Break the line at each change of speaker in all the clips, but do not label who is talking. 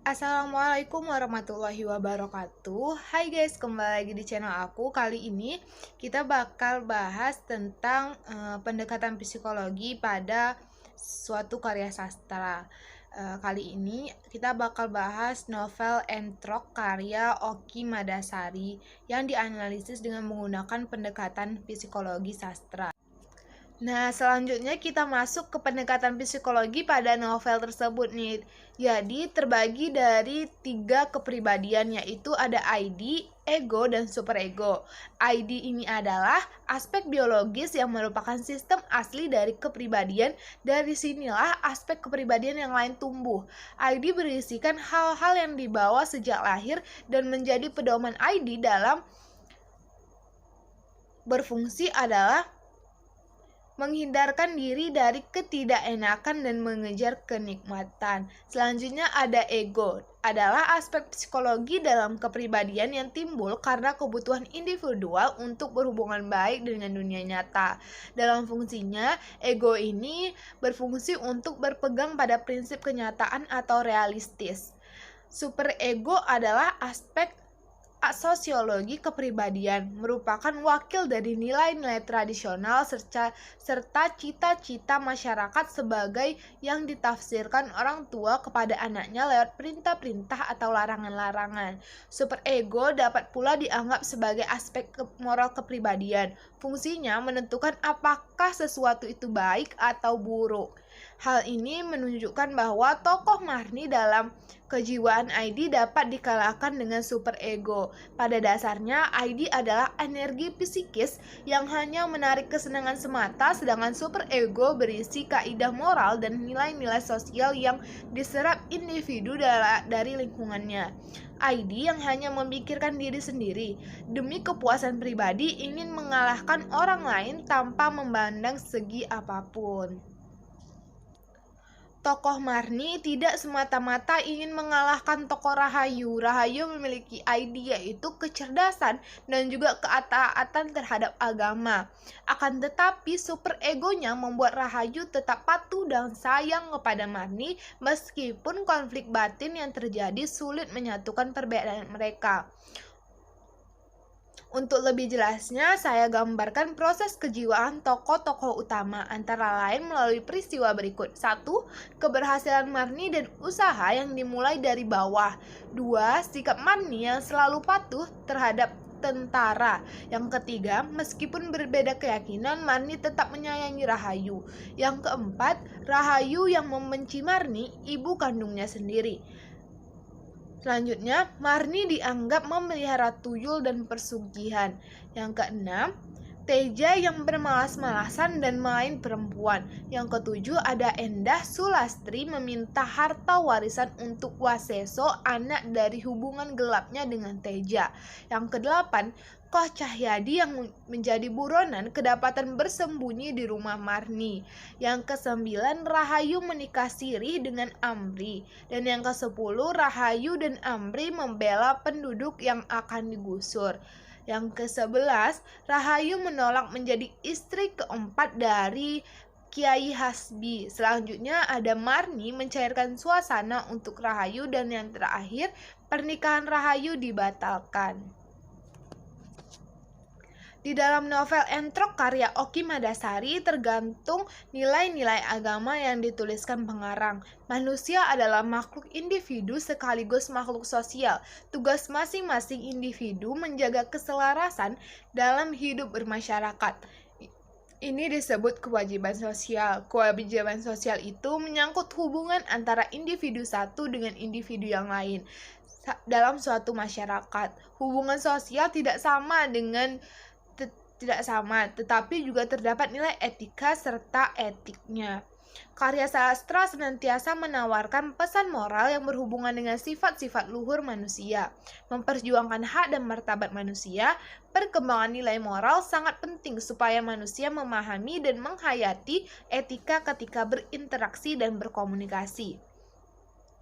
Assalamualaikum warahmatullahi wabarakatuh. Hai guys, kembali lagi di channel aku. Kali ini kita bakal bahas tentang pendekatan psikologi pada suatu karya sastra. Kali ini kita bakal bahas novel Entrok karya Oki Madasari yang dianalisis dengan menggunakan pendekatan psikologi sastra. Nah, selanjutnya kita masuk ke pendekatan psikologi pada novel tersebut nih. Jadi, terbagi dari 3 kepribadian, yaitu ada ID, ego, dan superego. ID ini adalah aspek biologis yang merupakan sistem asli dari kepribadian. Dari sinilah aspek kepribadian yang lain tumbuh. ID berisikan hal-hal yang dibawa sejak lahir dan menjadi pedoman ID dalam berfungsi adalah menghindarkan diri dari ketidakenakan dan mengejar kenikmatan. Selanjutnya ada ego, adalah aspek psikologi dalam kepribadian yang timbul karena kebutuhan individual untuk berhubungan baik dengan dunia nyata. Dalam fungsinya, ego ini berfungsi untuk berpegang pada prinsip kenyataan atau realistis. Superego adalah aspek sosiologi kepribadian, merupakan wakil dari nilai-nilai tradisional serta cita-cita masyarakat sebagai yang ditafsirkan orang tua kepada anaknya lewat perintah-perintah atau larangan-larangan. Superego dapat pula dianggap sebagai aspek moral kepribadian. Fungsinya menentukan apakah sesuatu itu baik atau buruk. Hal ini menunjukkan bahwa tokoh Marni dalam kejiwaan ID dapat dikalahkan dengan superego. Pada dasarnya, ID adalah energi psikis yang hanya menarik kesenangan semata, sedangkan superego berisi kaidah moral dan nilai-nilai sosial yang diserap individu dari lingkungannya. ID yang hanya memikirkan diri sendiri demi kepuasan pribadi ingin mengalahkan orang lain tanpa memandang segi apapun. Tokoh Marni tidak semata-mata ingin mengalahkan tokoh Rahayu. Rahayu memiliki ID yaitu kecerdasan dan juga ketaatan terhadap agama. Akan tetapi superegonya membuat Rahayu tetap patuh dan sayang kepada Marni meskipun konflik batin yang terjadi sulit menyatukan perbedaan mereka. Untuk lebih jelasnya, saya gambarkan proses kejiwaan tokoh-tokoh utama antara lain melalui peristiwa berikut. 1. Keberhasilan Marni dan usaha yang dimulai dari bawah. 2. Sikap Marni yang selalu patuh terhadap tentara. Yang ketiga, meskipun berbeda keyakinan, Marni tetap menyayangi Rahayu. Yang keempat, Rahayu yang membenci Marni, ibu kandungnya sendiri. Selanjutnya, Marni dianggap memelihara tuyul dan persugihan. Yang keenam, Teja yang bermalas-malasan dan main perempuan. Yang ketujuh, ada Endah Sulastri meminta harta warisan untuk Waseso, anak dari hubungan gelapnya dengan Teja. Yang kedelapan, Koh Cahyadi yang menjadi buronan kedapatan bersembunyi di rumah Marni. Yang kesembilan, Rahayu menikah siri dengan Amri. Dan yang kesepuluh, Rahayu dan Amri membela penduduk yang akan digusur. Yang ke-11, Rahayu menolak menjadi istri keempat dari Kiai Hasbi. Selanjutnya ada Marni mencairkan suasana untuk Rahayu, dan yang terakhir, pernikahan Rahayu dibatalkan. Di dalam novel Entrok karya Oki Madasari tergantung nilai-nilai agama yang dituliskan pengarang. Manusia adalah makhluk individu sekaligus makhluk sosial. Tugas masing-masing individu menjaga keselarasan dalam hidup bermasyarakat. Ini disebut kewajiban sosial. Kewajiban sosial itu menyangkut hubungan antara individu satu dengan individu yang lain dalam suatu masyarakat. Hubungan sosial tidak sama, tetapi juga terdapat nilai etika serta etiknya. Karya sastra senantiasa menawarkan pesan moral yang berhubungan dengan sifat-sifat luhur manusia, memperjuangkan hak dan martabat manusia. Perkembangan nilai moral sangat penting supaya manusia memahami dan menghayati etika ketika berinteraksi dan berkomunikasi.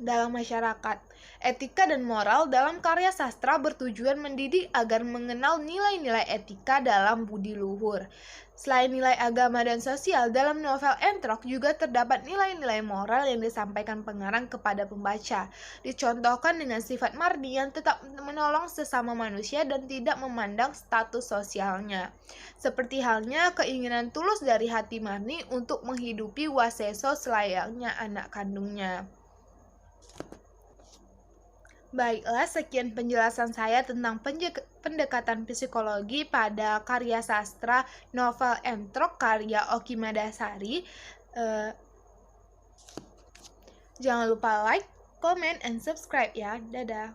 dalam masyarakat. Etika dan moral dalam karya sastra bertujuan mendidik agar mengenal nilai-nilai etika dalam budi luhur. Selain nilai agama dan sosial, dalam novel Entrok juga terdapat nilai-nilai moral yang disampaikan pengarang kepada pembaca. Dicontohkan dengan sifat Marni yang tetap menolong sesama manusia dan tidak memandang status sosialnya. Seperti halnya keinginan tulus dari hati Marni untuk menghidupi Waseso selayaknya anak kandungnya. Baiklah, sekian penjelasan saya tentang pendekatan psikologi pada karya sastra novel Entrok karya Oki Madasari. Jangan lupa like, comment, and subscribe ya. Dadah.